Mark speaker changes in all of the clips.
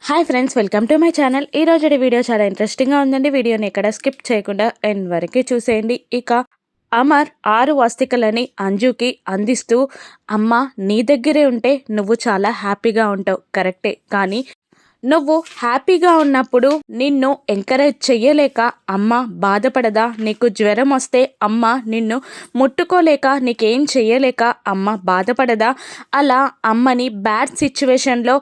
Speaker 1: Hi friends, welcome to my channel. ఈ రోజు video చాలా ఇంట్రెస్టింగ్గా ఉందండి. వీడియోని ఎక్కడ స్కిప్ చేయకుండా ఎండ్ వరకు చూసేయండి. ఇక అమర్ 6 వస్తికలని అంజుకి అందిస్తూ, అమ్మ నీ దగ్గరే ఉంటే నువ్వు చాలా హ్యాపీగా ఉంటావు, కరెక్టే, కానీ నువ్వు హ్యాపీగా ఉన్నప్పుడు నిన్ను ఎంకరేజ్ చెయ్యలేక అమ్మ బాధపడదా? నీకు జ్వరం వస్తే అమ్మ నిన్ను ముట్టుకోలేక నీకేం చెయ్యలేక అమ్మ బాధపడదా? అలా అమ్మని బ్యాడ్ సిచ్యువేషన్లో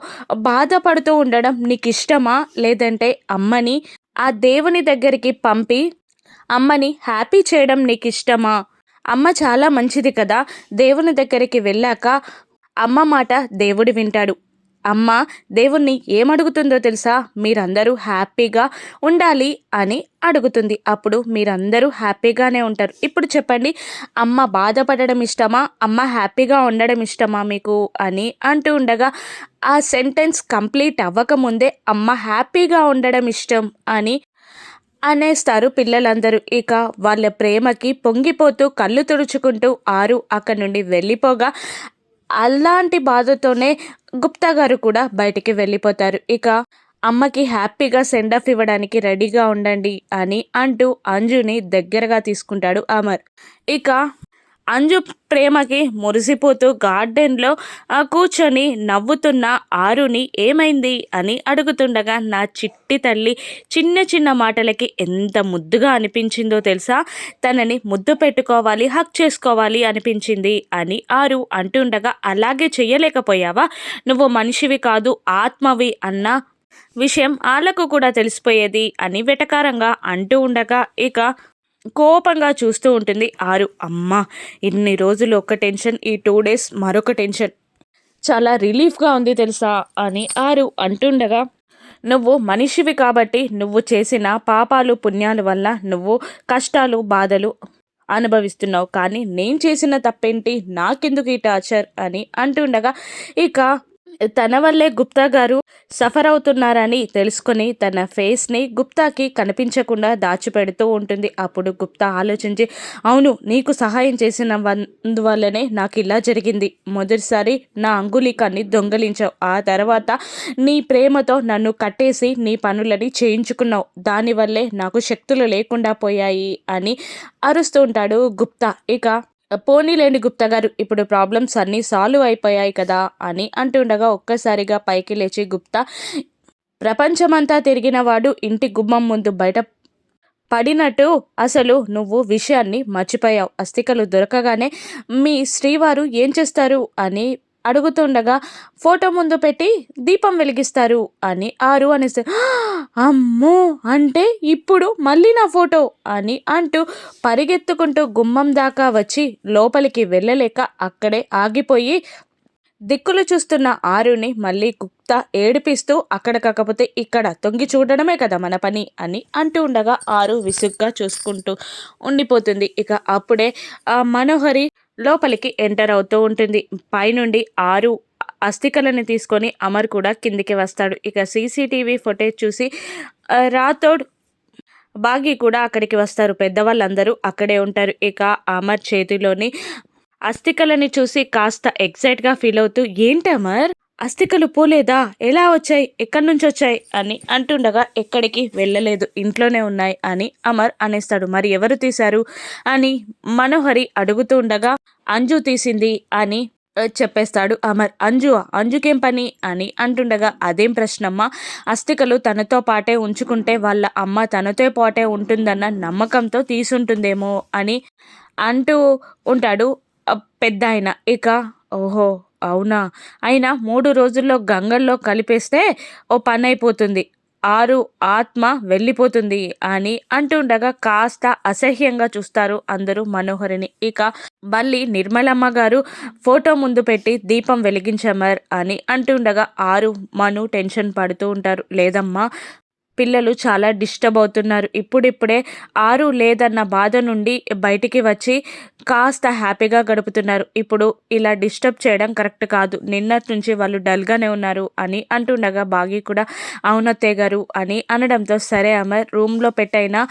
Speaker 1: బాధపడుతూ ఉండడం నీకు ఇష్టమా? లేదంటే అమ్మని ఆ దేవుని దగ్గరికి పంపి అమ్మని హ్యాపీ చేయడం నీకు ఇష్టమా? అమ్మ చాలా మంచిది కదా. దేవుని దగ్గరికి వెళ్ళాక అమ్మ మాట దేవుడు వింటాడు. అమ్మ దేవుణ్ణి ఏమడుగుతుందో తెలుసా? మీరందరూ హ్యాపీగా ఉండాలి అని అడుగుతుంది. అప్పుడు మీరందరూ హ్యాపీగానే ఉంటారు. ఇప్పుడు చెప్పండి, అమ్మ బాధపడడం ఇష్టమా, అమ్మ హ్యాపీగా ఉండడం ఇష్టమా మీకు అని అంటూ ఉండగా ఆ సెంటెన్స్ కంప్లీట్ అవ్వకముందే అమ్మ హ్యాపీగా ఉండడం ఇష్టం అని అనేస్తారు పిల్లలందరూ. ఇక వాళ్ళ ప్రేమకి పొంగిపోతూ కళ్ళు తుడుచుకుంటూ ఆరు అక్కడి నుండి వెళ్ళిపోగా అలాంటి బాధతోనే గుప్తా గారు కూడా బయటికి వెళ్ళిపోతారు. ఇక అమ్మకి హ్యాపీగా సెండ్ ఆఫ్ ఇవ్వడానికి రెడీగా ఉండండి అని అంటూ అంజుని దగ్గరగా తీసుకుంటాడు అమర్. ఇక అంజు ప్రేమకి మురిసిపోతూ గార్డెన్లో కూర్చొని నవ్వుతున్న ఆరుని ఏమైంది అని అడుగుతుండగా, నా చిట్టి తల్లి చిన్న చిన్న మాటలకి ఎంత ముద్దుగా అనిపించిందో తెలుసా, తనని ముద్దు పెట్టుకోవాలి, హక్ చేసుకోవాలి అనిపించింది అని ఆరు అంటుండగా, అలాగే చెయ్యలేకపోయావా? నువ్వు మనిషివి కాదు ఆత్మవి అన్న విషయం ఆళ్ళకు కూడా తెలిసిపోయేది అని వెటకారంగా అంటూ ఉండగా ఇక కోపంగా చూస్తూ ఉంటుంది ఆరు. అమ్మ ఇన్ని రోజులు ఒక టెన్షన్, ఈ 2 డేస్ మరొక టెన్షన్, చాలా రిలీఫ్గా ఉంది తెలుసా అని ఆరు అంటుండగా, నువ్వు మనిషివి కాబట్టి నువ్వు చేసిన పాపాలు పుణ్యాల వల్ల నువ్వు కష్టాలు బాధలు అనుభవిస్తున్నావు, కానీ నేను చేసిన తప్పేంటి, నాకెందుకు ఈ టార్చర్ అని అంటుండగా ఇక తన వల్లే గుప్తా గారు సఫర్ అవుతున్నారని తెలుసుకొని తన ఫేస్ని గుప్తాకి కనిపించకుండా దాచిపెడుతూ ఉంటుంది. అప్పుడు గుప్తా ఆలోచించి, అవును, నీకు సహాయం చేసినందువల్లనే నాకు ఇలా జరిగింది. మొదటిసారి నా అంగుళీకాన్ని దొంగలించావు, ఆ తర్వాత నీ ప్రేమతో నన్ను కట్టేసి నీ పనులని చేయించుకున్నావు, దానివల్లే నాకు శక్తులు లేకుండా పోయాయి అని అరుస్తూ ఉంటాడు గుప్తా. ఇక పోనీలేండి గుప్తా గారు, ఇప్పుడు ప్రాబ్లమ్స్ అన్నీ సాల్వ్ అయిపోయాయి కదా అని అంటుండగా ఒక్కసారిగా పైకి లేచి గుప్తా, ప్రపంచమంతా తిరిగిన వాడు ఇంటి గుమ్మం ముందు బయట పడినట్టు అసలు నువ్వు విషయాన్ని మర్చిపోయావు. అస్థికలు దొరకగానే మీ శ్రీవారు ఏం చేస్తారు అని అడుగుతుండగా, ఫోటో ముందు పెట్టి దీపం వెలిగిస్తారు అని ఆరు అనేసి, అమ్మో, అంటే ఇప్పుడు మళ్ళీ నా ఫోటో అని అంటూ పరిగెత్తుకుంటూ గుమ్మం దాకా వచ్చి లోపలికి వెళ్ళలేక అక్కడే ఆగిపోయి దిక్కులు చూస్తున్న ఆరుని మళ్ళీ గుప్తా ఏడిపిస్తూ, అక్కడ కాకపోతే ఇక్కడ తొంగి చూడడమే కదా మన పని అని అంటూ ఉండగా ఆరు విసుగ్గా చూసుకుంటూ ఉండిపోతుంది. ఇక అప్పుడే మనోహరి లోపలికి ఎంటర్ అవుతూ ఉంటుంది. పైనుండి ఆరు అస్థికలను తీసుకొని అమర్ కూడా కిందికి వస్తాడు. ఇక సీసీటీవీ ఫుటేజ్ చూసి రాథోడ్ బాగి కూడా అక్కడికి వస్తారు. పెద్దవాళ్ళందరూ అక్కడే ఉంటారు. ఇక అమర్ చేతిలోని అస్థికలని చూసి కాస్త ఎక్సైట్గా ఫీల్ అవుతూ, ఏంటి అమర్, అస్థికలు పోలేదా, ఎలా వచ్చాయి, ఎక్కడి నుంచి వచ్చాయి అని అంటుండగా, ఎక్కడికి వెళ్ళలేదు, ఇంట్లోనే ఉన్నాయి అని అమర్ అనేస్తాడు. మరి ఎవరు తీశారు అని మనోహరి అడుగుతూ ఉండగా, అంజు తీసింది అని చెప్పేస్తాడు అమర్. అంజుకేం పని అని అంటుండగా, అదేం ప్రశ్నమ్మా, అస్థికలు తనతో పాటే ఉంచుకుంటే వాళ్ళ అమ్మ తనతో పాటే ఉంటుందన్న నమ్మకంతో తీసుంటుందేమో అని అంటూ ఉంటాడు పెద్ద ఆయన. ఇక ఓహో అవునా, అయినా 3 రోజుల్లో గంగల్లో కలిపేస్తే ఓ పని అయిపోతుంది, ఆరు ఆత్మ వెళ్ళిపోతుంది అని అంటుండగా కాస్త అసహ్యంగా చూస్తారు అందరూ మనోహరిని. ఇక మళ్ళీ నిర్మలమ్మ గారు ఫోటో ముందు పెట్టి దీపం వెలిగించమర్ అని అంటుండగా ఆరు మను టెన్షన్ పడుతూ ఉంటారు. లేదమ్మా, పిల్లలు చాలా డిస్టర్బ్ అవుతున్నారు, ఇప్పుడిప్పుడే ఆరు లేదన్న బాధ నుండి బయటికి వచ్చి కాస్త హ్యాపీగా గడుపుతున్నారు, ఇప్పుడు ఇలా డిస్టర్బ్ చేయడం కరెక్ట్ కాదు, నిన్నటి నుంచి వాళ్ళు డల్గానే ఉన్నారు అని అంటుండగా బాగి కూడా అవునత్తయ్య గారు అని అనడంతో, సరే అమర్, రూమ్లో పెట్టైనా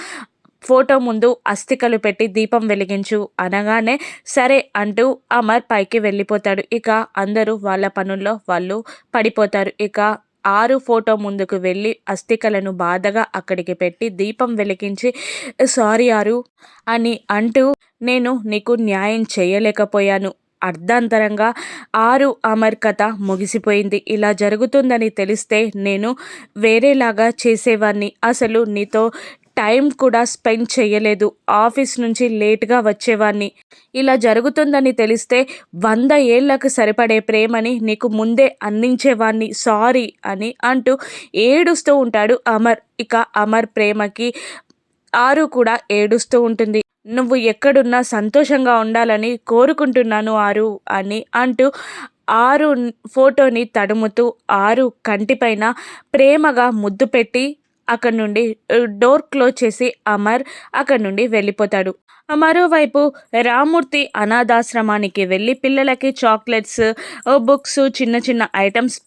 Speaker 1: ఫోటో ముందు అస్థికలు పెట్టి దీపం వెలిగించు అనగానే సరే అంటూ అమర్ పైకి వెళ్ళిపోతాడు. ఇక అందరూ వాళ్ళ పనుల్లో వాళ్ళు పడిపోతారు. ఇక ఆరు ఫోటో ముందుకు వెళ్ళి అస్థికలను బాధగా అక్కడికి పెట్టి దీపం వెలిగించి సారీ ఆరు అని అంటూ నేను నీకు న్యాయం చేయలేకపోయాను. అర్ధాంతరంగా అమర్ కథ ముగిసిపోయింది. ఇలా జరుగుతుందని తెలిస్తే నేను వేరేలాగా చేసేవాడిని. అసలు నీతో టైం కూడా స్పెండ్ చేయలేదు. ఆఫీస్ నుంచి లేట్గా వచ్చేవాడిని. ఇలా జరుగుతుందని తెలిస్తే 100 ఏళ్లకు సరిపడే ప్రేమని నీకు ముందే అందించేవాడిని. సారీ అని అంటూ ఏడుస్తూ ఉంటాడు అమర్. ఇక అమర్ ప్రేమకి కూడా ఏడుస్తూ ఉంటుంది. నువ్వు ఎక్కడున్నా సంతోషంగా ఉండాలని కోరుకుంటున్నాను అని అంటూ ఆరు ఫోటోని తడుముతూ కంటిపైన ప్రేమగా ముద్దు పెట్టి అక్కడి నుండి డోర్ క్లోజ్ చేసి అమర్ అక్కడి నుండి వెళ్ళిపోతాడు. మరోవైపు రామ్మూర్తి అనాథాశ్రమానికి వెళ్ళి పిల్లలకి చాక్లెట్స్, బుక్స్, చిన్న చిన్న ఐటమ్స్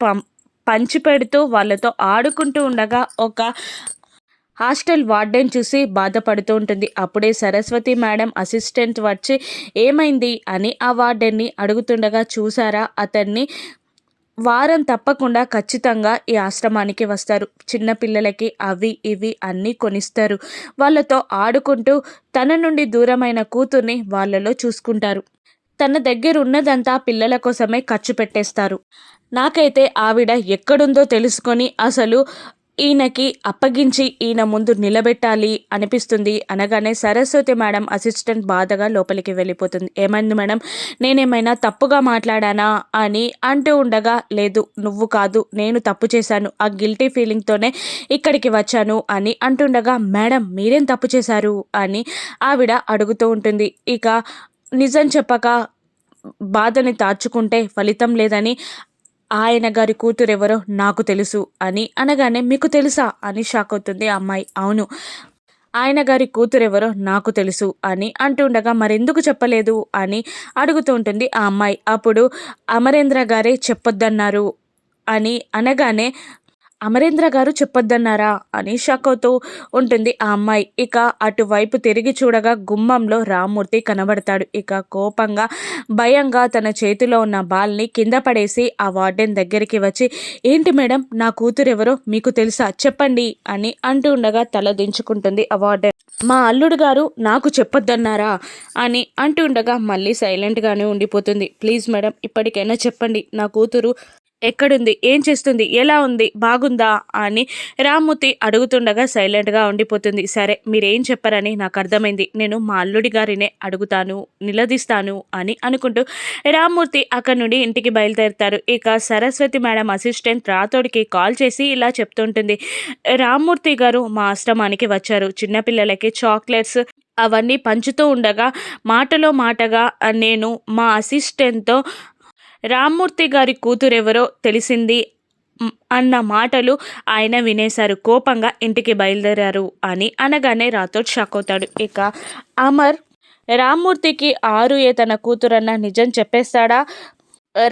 Speaker 1: పంచిపెడుతూ వాళ్ళతో ఆడుకుంటూ ఉండగా ఒక హాస్టల్ వార్డెన్ చూసి బాధపడుతూ ఉంటుంది. అప్పుడే సరస్వతి మేడం అసిస్టెంట్ వచ్చి ఏమైంది అని ఆ వార్డెన్ని అడుగుతుండగా, చూసారా, అతన్ని వారం తప్పకుండా ఖచ్చితంగా ఈ ఆశ్రమానికి వస్తారు. చిన్న పిల్లలకి అవి ఇవి అన్నీ కొనిస్తారు. వాళ్ళతో ఆడుకుంటూ తన నుండి దూరమైన కూతుర్ని వాళ్ళలో చూసుకుంటారు. తన దగ్గర ఉన్నదంతా పిల్లల కోసమే ఖర్చు పెట్టేస్తారు. నాకైతే ఆవిడ ఎక్కడుందో తెలుసుకొని అసలు ఈయనకి అప్పగించి ఈయన ముందు నిలబెట్టాలి అనిపిస్తుంది అనగానే సరస్వతి మేడం అసిస్టెంట్ బాధగా లోపలికి వెళ్ళిపోతుంది. ఏమైంది మేడం, నేనేమైనా తప్పుగా మాట్లాడానా అని అంటూ ఉండగా, లేదు నువ్వు కాదు, నేను తప్పు చేశాను, ఆ గిల్టీ ఫీలింగ్తోనే ఇక్కడికి వచ్చాను అని అంటుండగా, మేడం మీరేం తప్పు చేశారు అని ఆవిడ అడుగుతూ ఉంటుంది. ఇక నిజం చెప్పక బాధని దాచుకుంటే ఫలితం లేదని ఆయన గారి కూతురెవరో నాకు తెలుసు అని అనగానే, మీకు తెలుసా అని షాక్ అవుతుంది ఆ అమ్మాయి. అవును, ఆయన గారి కూతురెవరో నాకు తెలుసు అని అంటుండగా, మరెందుకు చెప్పలేదు అని అడుగుతూ ఉంటుంది ఆ అమ్మాయి. అప్పుడు అమరేంద్ర గారే చెప్పొద్దన్నారు అని అనగానే, అమరేంద్ర గారు చెప్పొద్దన్నారా అని షాక్ అవుతూ ఉంటుంది ఆ అమ్మాయి. ఇక అటువైపు తిరిగి చూడగా గుమ్మంలో రామ్మూర్తి కనబడతాడు. ఇక కోపంగా భయంగా తన చేతిలో ఉన్న బాల్ని కింద పడేసి ఆ వార్డెన్ దగ్గరికి వచ్చి, ఏంటి మేడం, నా కూతురెవరో మీకు తెలుసా, చెప్పండి అని అంటూ ఉండగా తల దించుకుంటుంది ఆ వార్డెన్. మా అల్లుడు గారు నాకు చెప్పొద్దన్నారా అని అంటూ ఉండగా మళ్ళీ సైలెంట్గానే ఉండిపోతుంది. ప్లీజ్ మేడం, ఇప్పటికైనా చెప్పండి, నా కూతురు ఎక్కడుంది, ఏం చేస్తుంది, ఎలా ఉంది, బాగుందా అని రామ్మూర్తి అడుగుతుండగా సైలెంట్గా ఉండిపోతుంది. సరే, మీరేం చెప్పారని నాకు అర్థమైంది, నేను మా అల్లుడి గారినే అడుగుతాను, నిలదీస్తాను అని అనుకుంటూ రామ్మూర్తి అక్కడి నుండి ఇంటికి బయలుదేరుతారు. ఇక సరస్వతి మేడం అసిస్టెంట్ రాథోడ్కి కాల్ చేసి ఇలా చెప్తుంటుంది, రామ్మూర్తి గారు మా ఆశ్రమానికి వచ్చారు, చిన్నపిల్లలకి చాక్లెట్స్ అవన్నీ పంచుతూ ఉండగా మాటలో మాటగా నేను మా అసిస్టెంట్తో రామ్మూర్తి గారి కూతురెవరో తెలిసింది అన్న మాటలు ఆయన వినేశారు. కోపంగా ఇంటికి బయలుదేరారు అని అనగానే రాథోడ్ షాక్ అవుతాడు. ఇక అమర్ రామ్మూర్తికి తన కూతురన్న నిజం చెప్పేస్తాడా?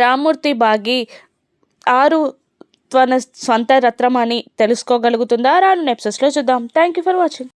Speaker 1: రామ్మూర్తి బాగి తన స్వంత రత్నం అని తెలుసుకోగలుగుతుందా? రాను ఎపిసోడ్స్లో చూద్దాం. Thank you for watching.